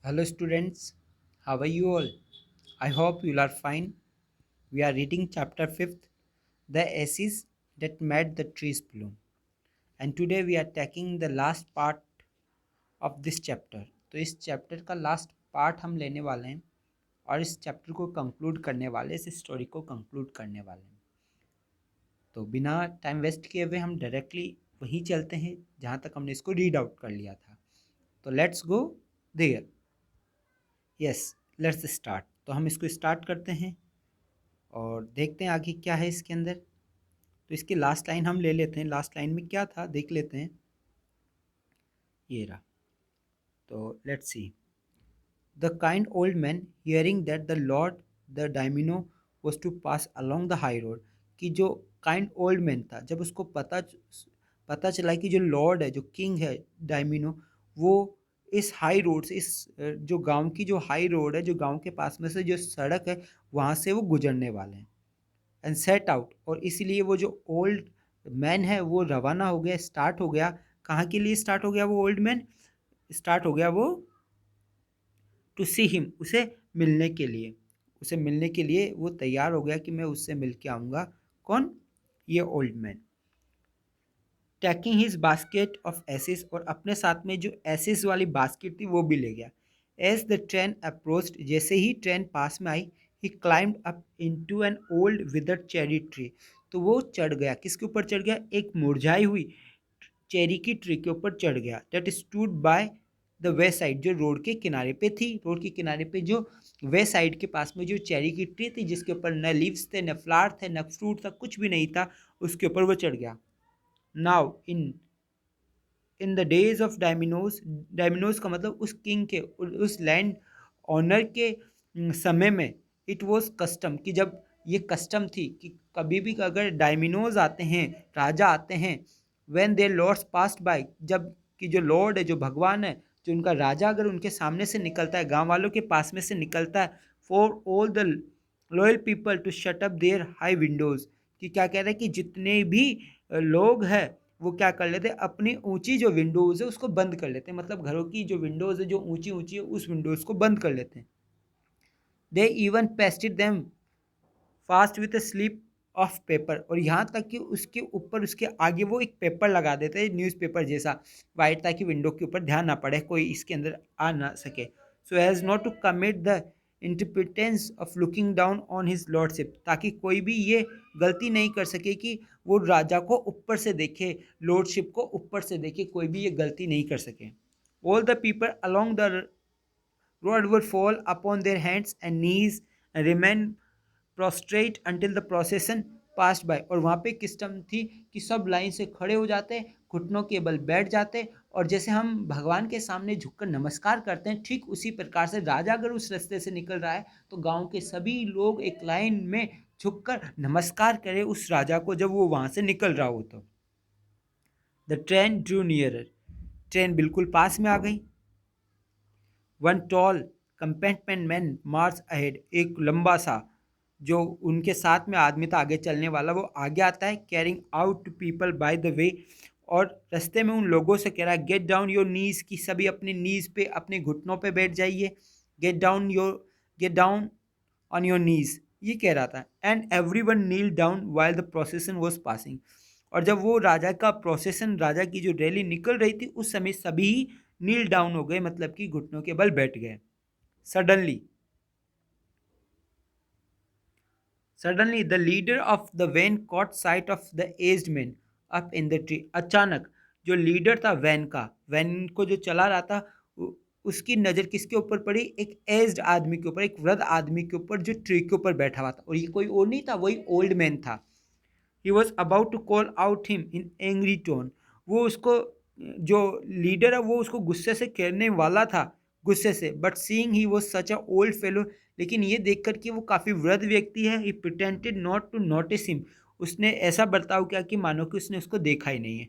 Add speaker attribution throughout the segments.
Speaker 1: Hello, students. How are you all? I hope you are fine. We are reading chapter 5th, The Ashes That Made the Trees Bloom. And today we are taking the last part of this chapter. तो इस chapter का last part हम लेने वाले हैं और इस chapter को कंक्लूड करने वाले इस स्टोरी को कंक्लूड करने वाले हैं। तो बिना टाइम वेस्ट किए हुए हम डायरेक्टली वहीं चलते हैं जहाँ तक हमने इसको रीड आउट कर लिया था। तो let's go there. Yes, let's start. तो हम इसको स्टार्ट करते हैं और देखते हैं आगे क्या है इसके अंदर। तो इसकी लास्ट लाइन हम ले लेते हैं। लास्ट लाइन में क्या था देख लेते हैं। ये रहा। तो let's see. The kind old man hearing that the lord the daimyo was to pass along the high road, कि जो काइंड ओल्ड मैन था, जब उसको पता चला कि जो लॉर्ड है, जो किंग है डायमिनो, वो इस हाई रोड से, इस जो गांव की जो हाई रोड है, जो गांव के पास में से जो सड़क है, वहाँ से वो गुजरने वाले हैं। एंड सेट आउट, और इसीलिए वो जो ओल्ड मैन है वो रवाना हो गया, स्टार्ट हो गया। कहाँ के लिए स्टार्ट हो गया वो ओल्ड मैन? स्टार्ट हो गया वो टू सी हिम, उसे मिलने के लिए। उसे मिलने के लिए वो तैयार हो गया कि मैं उससे मिल के आऊँगा। कौन? ये old man. Taking his basket of ashes, और अपने साथ में जो एसेस वाली बास्केट थी वो भी ले गया। एज द ट्रेन अप्रोच्ड, जैसे ही ट्रेन पास में आई, he climbed up into an old withered cherry tree. तो वो चढ़ गया, किसके ऊपर चढ़ गया? एक मुरझाई हुई चेरी की ट्री के ऊपर चढ़ गया। That stood by the way side, जो रोड के किनारे पे थी। रोड के किनारे पे जो वे साइड के पास में जो चेरी की ट्री थी, जिसके ऊपर न लीव्स थे, न फ्लावर थे, न फ्रूट था, कुछ भी नहीं था, उसके ऊपर वो चढ़ गया। Now in the days of daimyos, daimyos का मतलब उस किंग के, उस लैंड ऑनर के समय में, इट वॉज कस्टम, कि जब ये कस्टम थी कि कभी भी अगर डायमिनोज आते हैं, राजा आते हैं, when their lords passed by, जब कि जो लॉर्ड है, जो भगवान है, जो उनका राजा अगर उनके सामने से निकलता है, गांव वालों के पास में से निकलता है, for all the loyal people to shut up their high windows, कि क्या कह रहे हैं कि जितने भी लोग हैं वो क्या कर लेते हैं, अपनी ऊंची जो विंडोज़ है उसको बंद कर लेते हैं। मतलब घरों की जो विंडोज़ है, जो ऊंची ऊंची है, उस विंडोज़ को बंद कर लेते हैं। They even pasted them fast with a slip of paper, और यहाँ तक कि उसके ऊपर, उसके आगे वो एक पेपर लगा देते हैं, न्यूज़पेपर जैसा वाइट, ताकि विंडो के ऊपर ध्यान ना पड़े, कोई इसके अंदर आ ना सके। So as not to commit the interpretance of looking down on his lordship, ताकि कोई भी ये गलती नहीं कर सके कि वो राजा को ऊपर से देखे, लॉर्डशिप को ऊपर से देखे, कोई भी ये गलती नहीं कर सके। All the people along the road would fall upon their hands and knees and remain prostrate until the procession passed by, और वहाँ पे किस्टम थी कि सब लाइन से खड़े हो जाते, घुटनों के बल बैठ जाते, और जैसे हम भगवान के सामने झुककर नमस्कार करते हैं, ठीक उसी प्रकार से राजा अगर उस रास्ते से निकल रहा है तो गांव के सभी लोग एक लाइन में झुककर नमस्कार करें उस राजा को, जब वो वहाँ से निकल रहा हो। तो the train Drew nearer, train बिल्कुल पास में आ गई। वन टॉल कंपेटमेंट मैन मार्च अहेड, एक लंबा सा जो उनके साथ में आदमी था आगे चलने वाला, वो आगे आता है, carrying out people by the way, और रास्ते में उन लोगों से कह रहा है गेट डाउन योर नीज, की सभी अपने नीज पे, अपने घुटनों पे बैठ जाइए। Get down on your knees, ये कह रहा था। And every one kneel down while the procession was passing, और जब वो राजा का प्रोसेसन, राजा की जो रैली निकल रही थी, उस समय सभी नील डाउन हो गए, मतलब कि घुटनों के बल बैठ गए। Suddenly suddenly the leader of the van caught sight of the aged man up in the tree, अचानक जो लीडर था वैन का, वैन को जो चला रहा था, उसकी नज़र किसके ऊपर पड़ी? एक एज्ड आदमी के ऊपर, एक वृद्ध आदमी के ऊपर, जो ट्री के ऊपर बैठा हुआ था, और ये कोई और नहीं था, वही ओल्ड मैन था। He was about to call out him in angry tone, वो उसको, जो लीडर है वो उसको गुस्से से कहने वाला था, गुस्से से, but seeing he was such a old fellow, लेकिन ये देख कर कि वो काफ़ी वृद्ध व्यक्ति है, ही प्रिटेंटेड नॉट टू नोटिस हिम, उसने ऐसा बर्ताव किया कि मानो कि उसने उसको देखा ही नहीं है।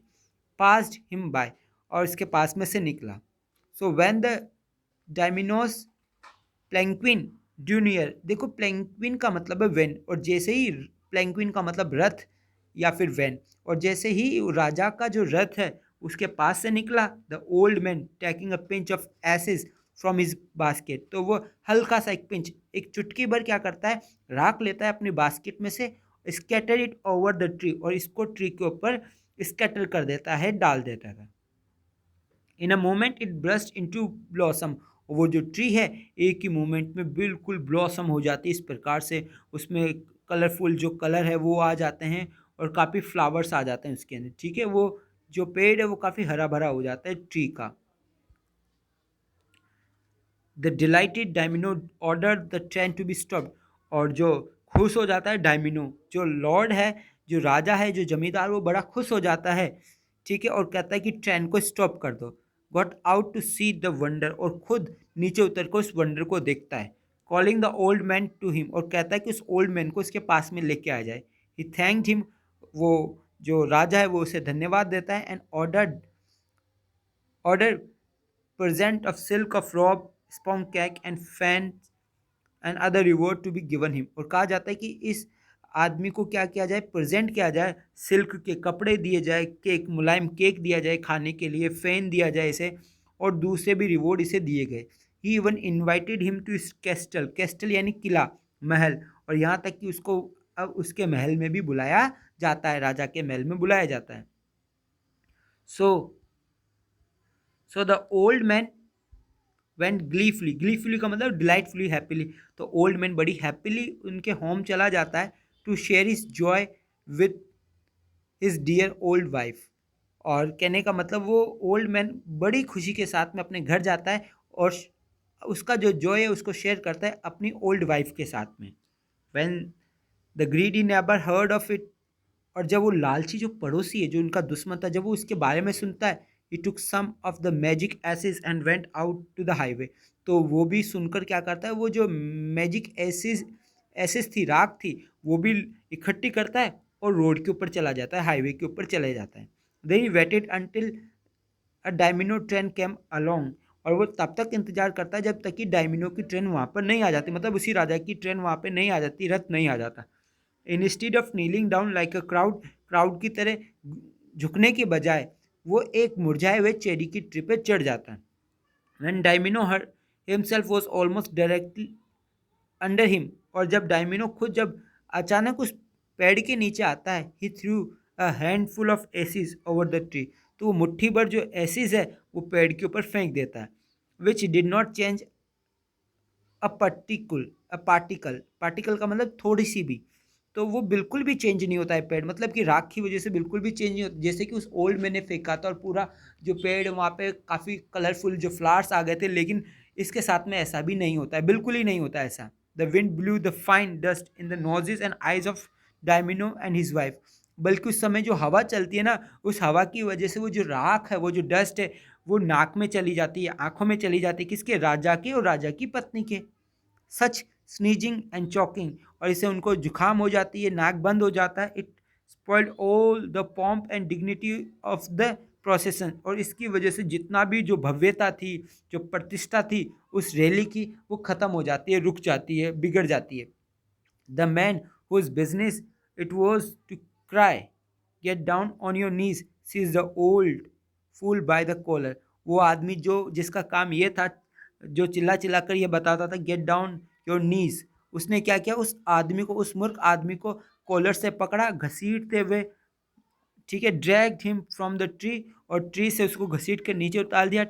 Speaker 1: पास्ड हिम बाय, और इसके पास में से निकला। सो व्हेन द डायमिनोस प्लैंक्विन जूनियर, देखो प्लैंक्विन का मतलब है वैन, और जैसे ही प्लैंक्विन का मतलब रथ या फिर वैन, और जैसे ही राजा का जो रथ है उसके पास से निकला, the old man taking a pinch of ashes from his basket. तो वो हल्का सा एक पिंच, एक चुटकी भर क्या करता है, राख लेता है अपनी बास्केट में से, scatter it over the tree, और इसको ट्री के ऊपर स्कैटर कर देता है, डाल देता है। In a moment it burst into blossom, वो जो ट्री है एक ही मोमेंट में बिल्कुल ब्लॉसम हो जाती है। इस प्रकार से उसमें कलरफुल जो कलर है वो आ जाते हैं और काफ़ी फ्लावर्स आ जाते हैं उसके अंदर, ठीक है। वो जो पेड़ है वो काफ़ी हरा भरा हो जाता है ट्री का। The delighted daimyo order the train to be stopped, और जो खुश हो जाता है डायमिनो, जो लॉर्ड है, जो राजा है, जो जमींदार, वो बड़ा खुश हो जाता है, ठीक है, और कहता है कि ट्रेन को स्टॉप कर दो। Got out to see the wonder, और खुद नीचे उतर कर उस वंडर को देखता है। Calling the old man to him, और कहता है कि उस ओल्ड मैन को उसके पास में लेके आ जाए। ही थैंक्ड हिम, वो जो राजा है वो उसे धन्यवाद देता है। And order present of silk of robe, sponge cake and fan and other reward to be given him, और कहा जाता है कि इस आदमी को क्या किया जाए, प्रेजेंट किया जाए, सिल्क के कपड़े दिए जाए, केक, मुलायम केक दिया जाए खाने के लिए, फैन दिया जाए इसे, और दूसरे भी रिवॉर्ड इसे दिए गए। He even invited him to castle, castle यानी किला, महल, और यहाँ तक कि उसको अब उसके महल में भी बुलाया जाता है, राजा के महल में बुलाया जाता है। So the old man went gleefully, gleefully का मतलब डिलाइटफुली, हैप्पीली, तो ओल्ड मैन बड़ी हैप्पीली उनके होम चला जाता है to share his joy with his dear old wife, और कहने का मतलब वो ओल्ड मैन बड़ी खुशी के साथ में अपने घर जाता है और उसका जो जॉय है उसको शेयर करता है अपनी ओल्ड वाइफ के साथ में। When the greedy neighbour heard of it, और जब वो लालची जो पड़ोसी है, जो उनका दुश्मन था, जब वो इसके बारे में सुनता है, he took some of the magic ashes and went out to the highway, तो वो भी सुनकर क्या करता है, वो जो मैजिक एसिस एसिस थी, राख थी, वो भी इकट्ठी करता है और रोड के ऊपर चला जाता है, हाईवे के ऊपर चले जाता है। Then he waited until a daimyo train came along, और वो तब तक इंतजार करता है जब तक कि डायमिनो की ट्रेन वहाँ पर नहीं आ जाती, मतलब उसी राजा की ट्रेन वहाँ पर नहीं आ जाती, रथ नहीं आ जाता। Instead of kneeling down like a crowd, crowd की तरह झुकने के बजाय वो एक मुरझाए हुए चेरी की ट्री पे चढ़ जाता है। When daimyo her himself was almost directly under him, और जब डायमिनो खुद जब अचानक उस पेड़ के नीचे आता है, he threw a handful of ashes over the tree, तो वो मुट्ठी भर जो एसिस है वो पेड़ के ऊपर फेंक देता है। Which did not change particle, particle का मतलब थोड़ी सी भी, तो वो बिल्कुल भी चेंज नहीं होता है पेड़, मतलब कि राख की वजह से बिल्कुल भी चेंज नहीं होता, जैसे कि उस ओल्ड मैंने फेंका था और पूरा जो पेड़ वहाँ पे काफ़ी कलरफुल जो फ्लावर्स आ गए थे, लेकिन इसके साथ में ऐसा भी नहीं होता है, बिल्कुल ही नहीं होता ऐसा। The wind blew the fine dust in the noses and eyes of daimyo and his wife, बल्कि उस समय जो हवा चलती है ना, उस हवा की वजह से वो जो राख है, वो जो डस्ट है, वो नाक में चली जाती है, आंखों में चली जाती है, किसके, राजा के और राजा की पत्नी के। सच स्नीजिंग एंड चॉकिंग, और इससे उनको जुकाम हो जाती है, नाक बंद हो जाता है। It spoiled all the pomp and dignity of the procession, और इसकी वजह से जितना भी जो भव्यता थी, जो प्रतिष्ठा थी उस रैली की, वो ख़त्म हो जाती है, रुक जाती है, बिगड़ जाती है। The man whose business it was to cry get down on your knees seize the old fool by the collar, वो आदमी जो जिसका काम ये था, जो चिल्ला चिल्ला कर ये बताता था गेट डाउन योर नीज, उसने क्या किया, उस आदमी को, उस मूर्ख आदमी को कॉलर से पकड़ा घसीटते हुए, ठीक है, dragged him from the tree, और ट्री से उसको घसीट कर नीचे उतार दिया।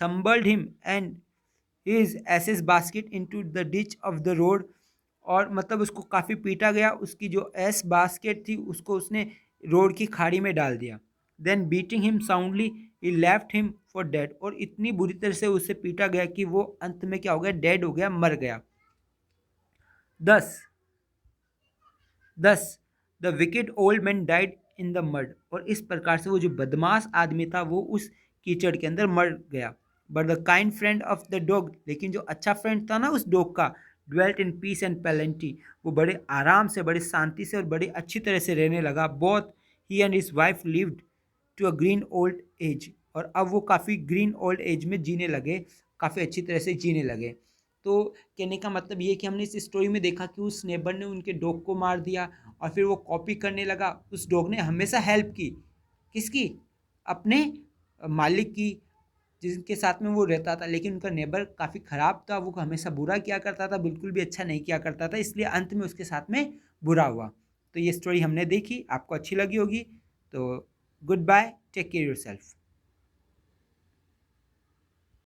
Speaker 1: Tumbled him and his ashes basket into the ditch of the road, और मतलब उसको काफ़ी पीटा गया, उसकी जो एस बास्केट थी उसको उसने रोड की खाड़ी में डाल दिया। Then beating him soundly he left him for dead, और इतनी बुरी तरह से उसे पीटा गया कि वो अंत में क्या हो गया, डेड हो गया, मर गया। दस दस the wicked old man died in the mud, और इस प्रकार से वो जो बदमाश आदमी था वो उस कीचड़ के अंदर मर गया। But the kind friend of the dog, लेकिन जो अच्छा फ्रेंड था ना उस डॉग का, ड्वेल्ट इन पीस एंड पैलेंटी, वो बड़े आराम से, बड़े शांति से और बड़ी अच्छी तरह से रहने लगा। Both he and his wife lived to a green old age, और अब वो काफ़ी ग्रीन ओल्ड एज में जीने लगे, काफ़ी अच्छी तरह से जीने लगे। तो कहने का मतलब ये कि हमने इस स्टोरी में देखा कि उस नेबर ने उनके डॉग को मार दिया और फिर वो कॉपी करने लगा। उस डॉग ने हमेशा हेल्प की, किसकी, अपने मालिक की, जिनके साथ में वो रहता था, लेकिन उनका नेबर काफ़ी ख़राब था, वो हमेशा बुरा किया करता था, बिल्कुल भी अच्छा नहीं किया करता था, इसलिए अंत में उसके साथ में बुरा हुआ। तो ये स्टोरी हमने देखी, आपको अच्छी लगी होगी। तो goodbye, take care yourself.